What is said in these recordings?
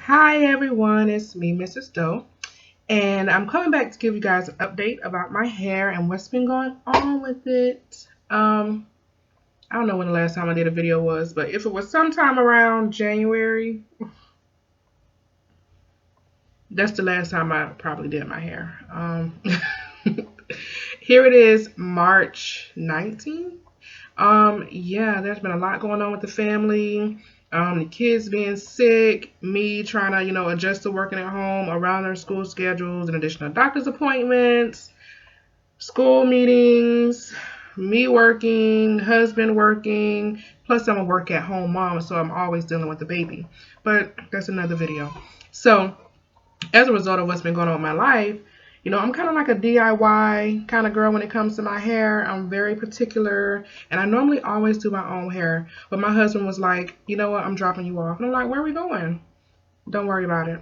Hi everyone, it's me, Mrs. Doe, and I'm coming back to give you guys an update about my hair and what's been going on with it. I don't know when the last time I did a video was, but if it was sometime around January, that's the last time I probably did my hair. Here it is, March 19th. Yeah, there's been a lot going on with the family. The kids being sick, me trying to, adjust to working at home around their school schedules and additional doctor's appointments, school meetings, me working, husband working, plus I'm a work at home mom, so I'm always dealing with the baby. But that's another video. So, as a result of what's been going on in my life, I'm kind of like a DIY kind of girl when it comes to my hair. I'm very particular, and I normally always do my own hair. But my husband was like, you know what, I'm dropping you off. And I'm like, where are we going? Don't worry about it.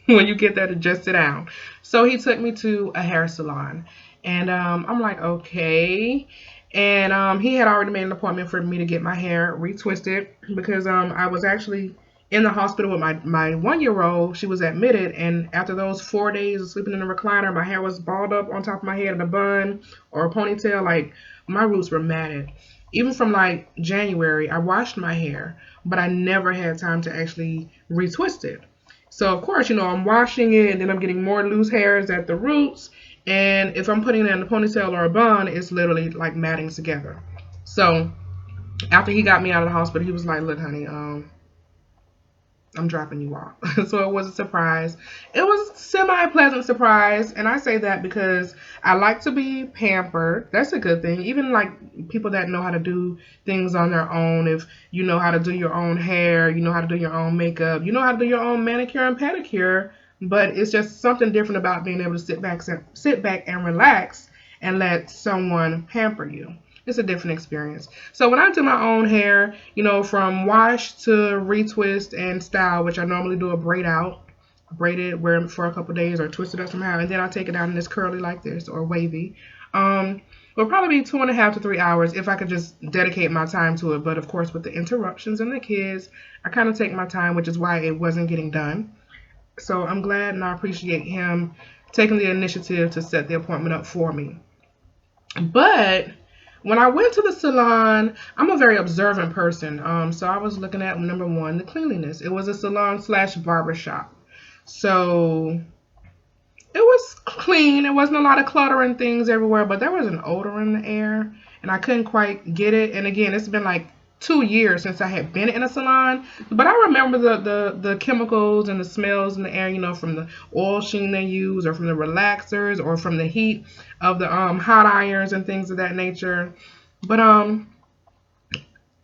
When you get there, to just sit down. So he took me to a hair salon. And I'm like, okay. And he had already made an appointment for me to get my hair retwisted because I was actually in the hospital with my 1-year-old. She was admitted, and after those 4 days of sleeping in a recliner, my hair was balled up on top of my head in a bun or a ponytail. Like, my roots were matted. Even from like January, I washed my hair, but I never had time to actually retwist it. So of course, I'm washing it, and then I'm getting more loose hairs at the roots. And if I'm putting it in a ponytail or a bun, it's literally like matting together. So after he got me out of the hospital, he was like, "Look, honey, I'm dropping you off." So it was a surprise. It was a semi-pleasant surprise, and I say that because I like to be pampered. That's a good thing. Even like people that know how to do things on their own. If you know how to do your own hair, you know how to do your own makeup, you know how to do your own manicure and pedicure. But it's just something different about being able to sit back and relax and let someone pamper you. It's a different experience. So when I do my own hair, from wash to retwist and style, which I normally do a braid out, braid it, wear it for a couple days, or twist it up somehow, and then I take it out and it's curly like this or wavy. It'll probably be 2.5 to 3 hours if I could just dedicate my time to it. But of course, with the interruptions and the kids, I kind of take my time, which is why it wasn't getting done. So I'm glad and I appreciate him taking the initiative to set the appointment up for me. But when I went to the salon, I'm a very observant person. So I was looking at, number one, the cleanliness. It was a salon slash barbershop. So it was clean. There wasn't a lot of clutter and things everywhere, but there was an odor in the air, and I couldn't quite get it. And again, it's been like 2 years since I had been in a salon, but I remember the chemicals and the smells in the air, from the oil sheen they use, or from the relaxers, or from the heat of the hot irons and things of that nature. But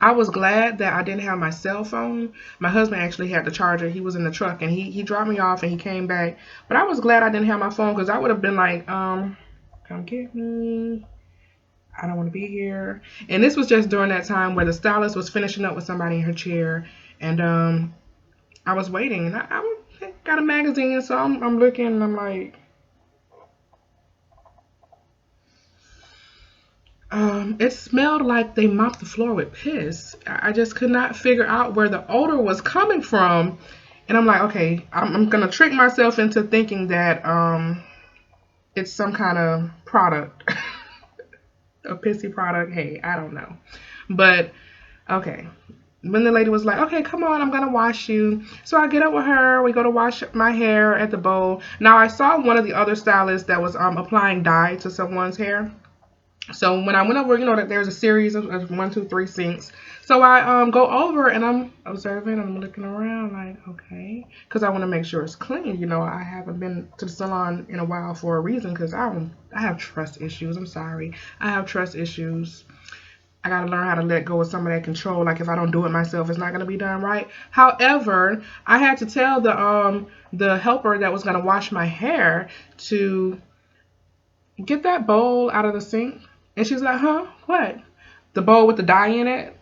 I was glad that I didn't have my cell phone. My husband actually had the charger. He was in the truck, and he dropped me off and he came back. But I was glad I didn't have my phone, because I would have been like, come get me. I don't want to be here. And this was just during that time where the stylist was finishing up with somebody in her chair, and I was waiting, and I got a magazine, so I'm looking, and I'm like, it smelled like they mopped the floor with piss. I just could not figure out where the odor was coming from, and I'm like, okay, I'm gonna trick myself into thinking that it's some kind of product. A pissy product. Hey, I don't know. But okay. When the lady was like, okay, come on, I'm gonna wash you. So I get up with her, we go to wash my hair at the bowl. Now I saw one of the other stylists that was applying dye to someone's hair. So when I went over, that there's a series of 1, 2, 3 sinks. So I go over and I'm observing, I'm looking around like, okay, because I want to make sure it's clean. I haven't been to the salon in a while for a reason, because I have trust issues. I'm sorry, I have trust issues. I got to learn how to let go of some of that control. Like, if I don't do it myself, it's not going to be done right. However, I had to tell the helper that was going to wash my hair to get that bowl out of the sink. And she's like, huh? What? The bowl with the dye in it?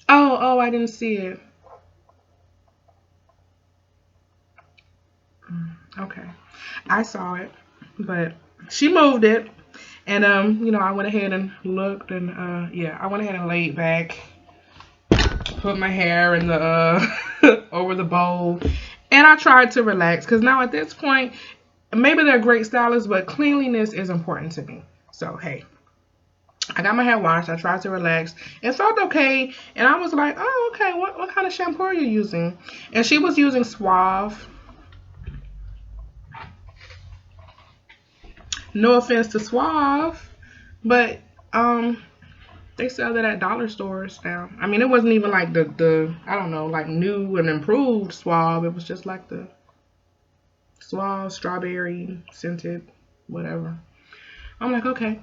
Oh, I didn't see it. Okay. I saw it, but she moved it. And, I went ahead and looked, and, yeah, I went ahead and laid back, put my hair in the over the bowl. And I tried to relax because now at this point, maybe they're great stylists, but cleanliness is important to me. So, hey, I got my hair washed. I tried to relax. It felt okay. And I was like, oh, okay, what kind of shampoo are you using? And she was using Suave. No offense to Suave, but they sell it at dollar stores now. I mean, it wasn't even like the I don't know, like new and improved Suave. It was just like the Suave strawberry scented, whatever. I'm like, okay.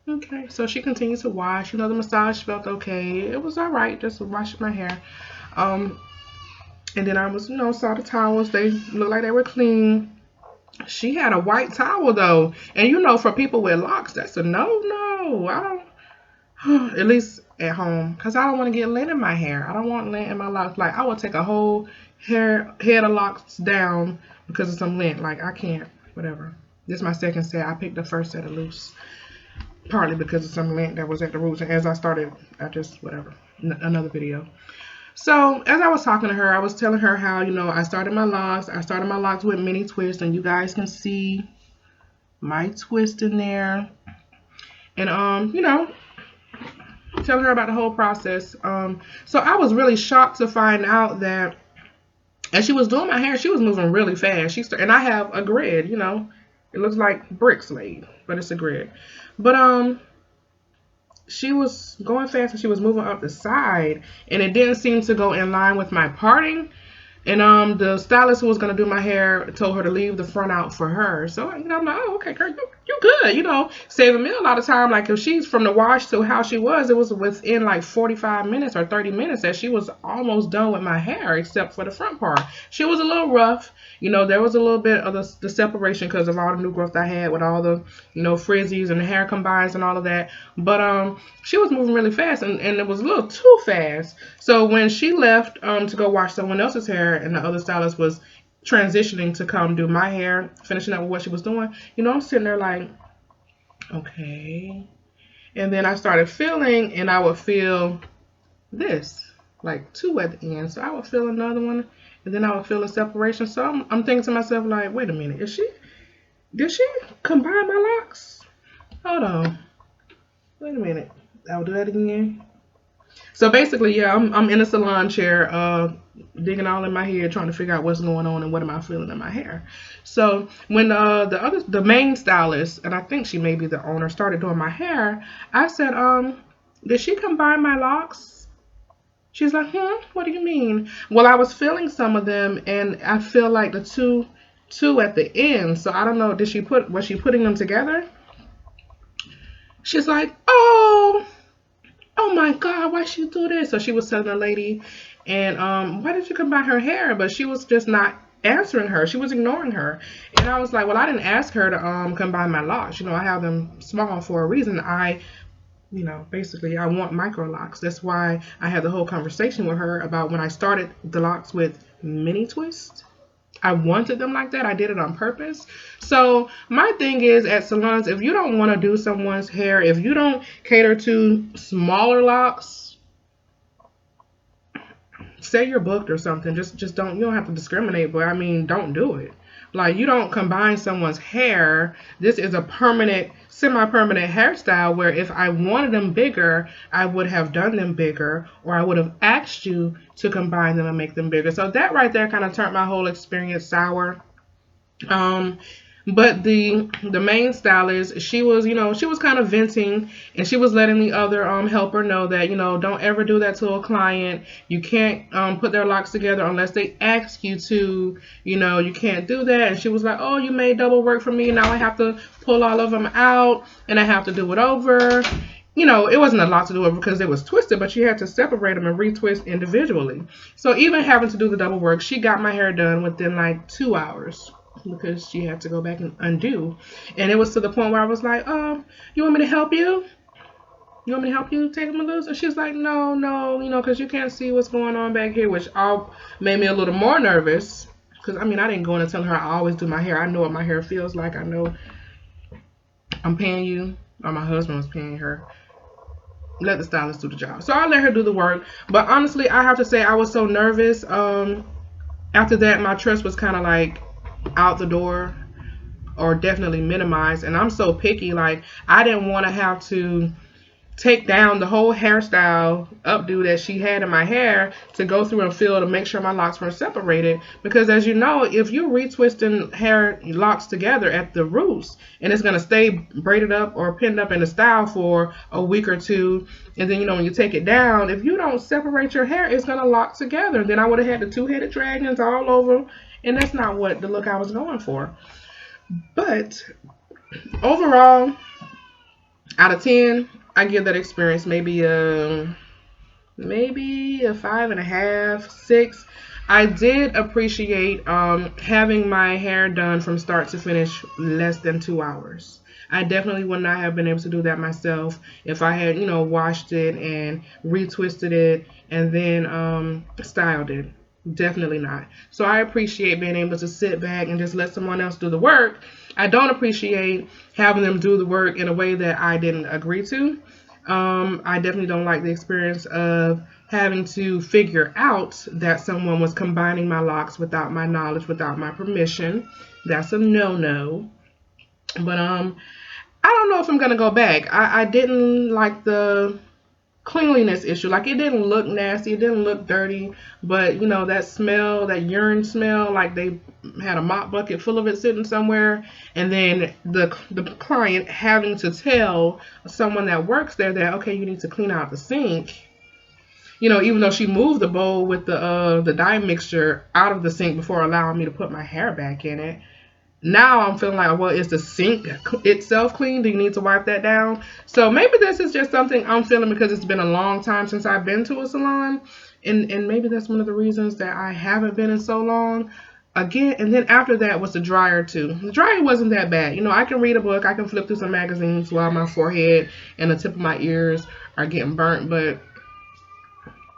Okay. So she continued to wash. The massage felt okay. It was all right, just washing my hair. Um, and then I was, saw the towels. They looked like they were clean. She had a white towel though, and for people with locks, that's a no. I don't, at least at home, cause I don't want to get lint in my hair. I don't want lint in my locks. Like I would take a whole head of locks down because of some lint. Like I can't. Whatever. This is my second set. I picked the first set of loose, partly because of some lint that was at the roots. And as I started, I just whatever. Another video. So as I was talking to her, I was telling her how, I started my locks. I started my locks with mini twists, and you guys can see my twist in there. And telling her about the whole process. So I was really shocked to find out that as she was doing my hair, she was moving really fast. And I have a grid, it looks like bricks laid, but it's a grid. But she was going fast and she was moving up the side, and it didn't seem to go in line with my parting. And the stylist who was gonna do my hair told her to leave the front out for her. So I'm like, oh, okay, girl, you good, saving me a lot of time. Like if she's from the wash to how she was, it was within like 45 minutes or 30 minutes that she was almost done with my hair, except for the front part. She was a little rough, there was a little bit of the separation because of all the new growth I had with all the, frizzies and the hair combines and all of that. But she was moving really fast, and it was a little too fast. So when she left to go wash someone else's hair, and the other stylist was transitioning to come do my hair, finishing up with what she was doing, I'm sitting there like, okay. And then I started feeling, and I would feel this, like two at the end. So I would feel another one, and then I would feel a separation. So I'm thinking to myself like, wait a minute, did she combine my locks? Hold on. Wait a minute. I'll do that again. So basically, yeah, I'm in a salon chair, digging all in my head, trying to figure out what's going on and what am I feeling in my hair. So when the main stylist, and I think she may be the owner, started doing my hair, I said, did she combine my locks? She's like, what do you mean? Well, I was feeling some of them, and I feel like the two at the end. So I don't know, was she putting them together? She's like, oh my God, why she do this? So she was telling the lady, and why did you combine her hair? But she was just not answering her. She was ignoring her. And I was like, well, I didn't ask her to combine my locks. I have them small for a reason. Basically I want micro locks. That's why I had the whole conversation with her about when I started the locks with mini twists. I wanted them like that. I did it on purpose. So my thing is, at salons, if you don't want to do someone's hair, if you don't cater to smaller locks, say you're booked or something. Just don't. You don't have to discriminate, but I mean, don't do it. Like, you don't combine someone's hair. This is a permanent, semi-permanent hairstyle where if I wanted them bigger, I would have done them bigger, or I would have asked you to combine them and make them bigger. So that right there kind of turned my whole experience sour. But the main stylist, she was kind of venting, and she was letting the other helper know that, don't ever do that to a client. You can't put their locks together unless they ask you to. You can't do that. And she was like, oh, you made double work for me. Now I have to pull all of them out, and I have to do it over. It wasn't a lot to do it because it was twisted, but she had to separate them and retwist individually. So even having to do the double work, she got my hair done within like 2 hours, because she had to go back and undo. And it was to the point where I was like, you want me to help you? You want me to help you take them loose? And she's like, no, because you can't see what's going on back here, which all made me a little more nervous. Because, I didn't go in and tell her I always do my hair. I know what my hair feels like. I know I'm paying you, or my husband was paying her. let the stylist do the job. So I let her do the work. But honestly, I have to say I was so nervous. After that, my trust was kind of like out the door, or definitely minimized. And I'm so picky. Like, I didn't want to have to take down the whole hairstyle updo that she had in my hair to go through and fill to make sure my locks were separated. Because as you know, if you're retwisting hair locks together at the roots and it's going to stay braided up or pinned up in a style for a week or two, and then when you take it down, if you don't separate your hair, it's going to lock together. Then I would have had the two-headed dragons all over, and that's not what the look I was going for. But overall, out of 10, I give that experience maybe a 5.5, 6. I did appreciate having my hair done from start to finish less than 2 hours. I definitely would not have been able to do that myself if I had, washed it and retwisted it and then styled it. Definitely not. So I appreciate being able to sit back and just let someone else do the work. I don't appreciate having them do the work in a way that I didn't agree to. I definitely don't like the experience of having to figure out that someone was combining my locks without my knowledge, without my permission. That's a no-no. But I don't know if I'm gonna go back. I didn't like the cleanliness issue. Like, it didn't look nasty, it didn't look dirty, but that smell, that urine smell, like they had a mop bucket full of it sitting somewhere, and then the client having to tell someone that works there that, okay, you need to clean out the sink, even though she moved the bowl with the dye mixture out of the sink before allowing me to put my hair back in it. Now I'm feeling like, well, is the sink itself clean? Do you need to wipe that down? So maybe this is just something I'm feeling because it's been a long time since I've been to a salon. And maybe that's one of the reasons that I haven't been in so long. Again, and then after that was the dryer too. The dryer wasn't that bad. I can read a book. I can flip through some magazines while my forehead and the tip of my ears are getting burnt. But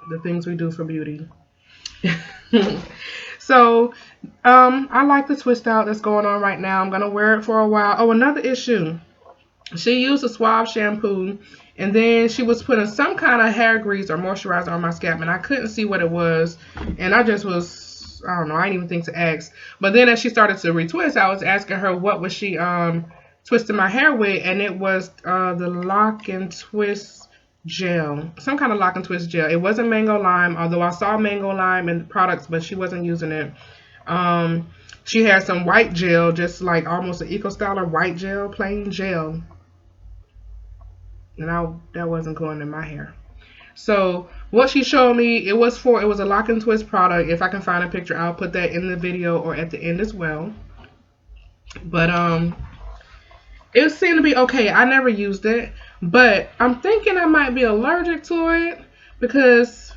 the things we do for beauty. So, I like the twist out that's going on right now. I'm going to wear it for a while. Oh, another issue. She used a Suave shampoo, and then she was putting some kind of hair grease or moisturizer on my scalp, and I couldn't see what it was. And I just was, I don't know, I didn't even think to ask. But then as she started to retwist, I was asking her what was she twisting my hair with, and it was the Lock and Twist gel, some kind of Lock and Twist gel. It wasn't mango lime, although I saw mango lime in the products, but she wasn't using it. She had some white gel, just like almost an Eco Styler white gel, plain gel, and that wasn't going in my hair. So what she showed me, it was a Lock and Twist product. If I can find a picture, I'll put that in the video or at the end as well. But it seemed to be okay. I never used it, but I'm thinking I might be allergic to it because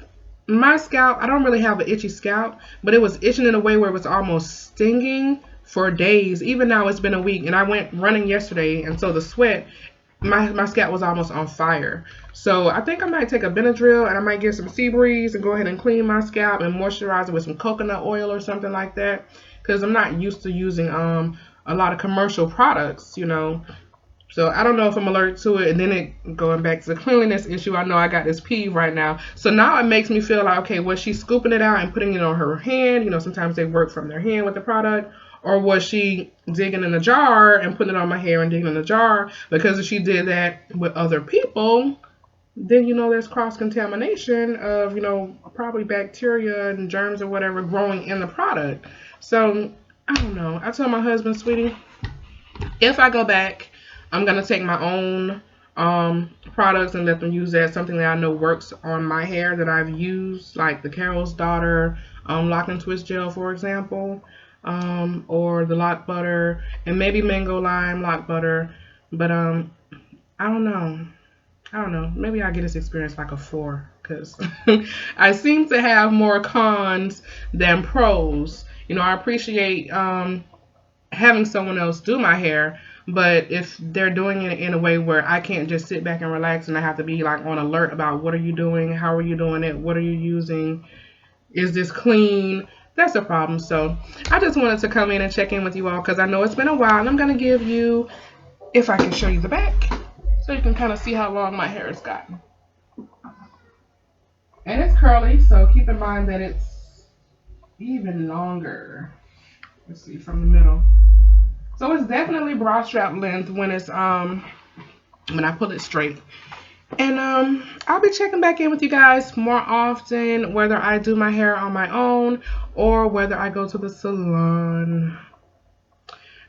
my scalp, I don't really have an itchy scalp, but it was itching in a way where it was almost stinging for days. Even now it's been a week, and I went running yesterday, and so the sweat, my scalp was almost on fire. So I think I might take a Benadryl, and I might get some sea breeze and go ahead and clean my scalp and moisturize it with some coconut oil or something like that, because I'm not used to using a lot of commercial products, So I don't know if I'm allergic to it. And then going back to the cleanliness issue, I know I got this peeve right now. So now it makes me feel like, okay, was she scooping it out and putting it on her hand? Sometimes they work from their hand with the product. Or was she digging in a jar and putting it on my hair and digging in a jar? Because if she did that with other people, then, there's cross-contamination of, probably bacteria and germs or whatever growing in the product. So I don't know. I told my husband, sweetie, if I go back, I'm going to take my own products and let them use that. Something that I know works on my hair that I've used, like the Carol's Daughter Lock and Twist gel, for example, or the Lock Butter, and maybe Mango Lime Lock Butter. But I don't know. Maybe I'll get this experience like a 4, because I seem to have more cons than pros. I appreciate having someone else do my hair, but if they're doing it in a way where I can't just sit back and relax and I have to be like on alert about what are you doing, how are you doing it, what are you using, is this clean, that's a problem. So I just wanted to come in and check in with you all because I know it's been a while, and I'm going to give you, if I can show you the back, so you can kind of see how long my hair has gotten. And it's curly, so keep in mind that it's even longer. Let's see, from the middle. So it's definitely bra strap length when it's when I pull it straight. And I'll be checking back in with you guys more often, whether I do my hair on my own or whether I go to the salon.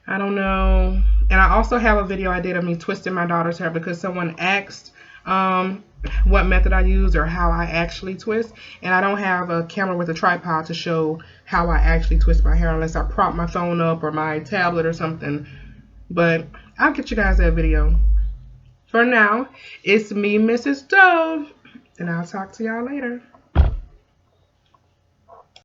I don't know. And I also have a video I did of me twisting my daughter's hair because someone asked what method I use or how I actually twist. And I don't have a camera with a tripod to show how I actually twist my hair unless I prop my phone up or my tablet or something. But I'll get you guys that video. For now, it's me, Mrs. Dove, and I'll talk to y'all later.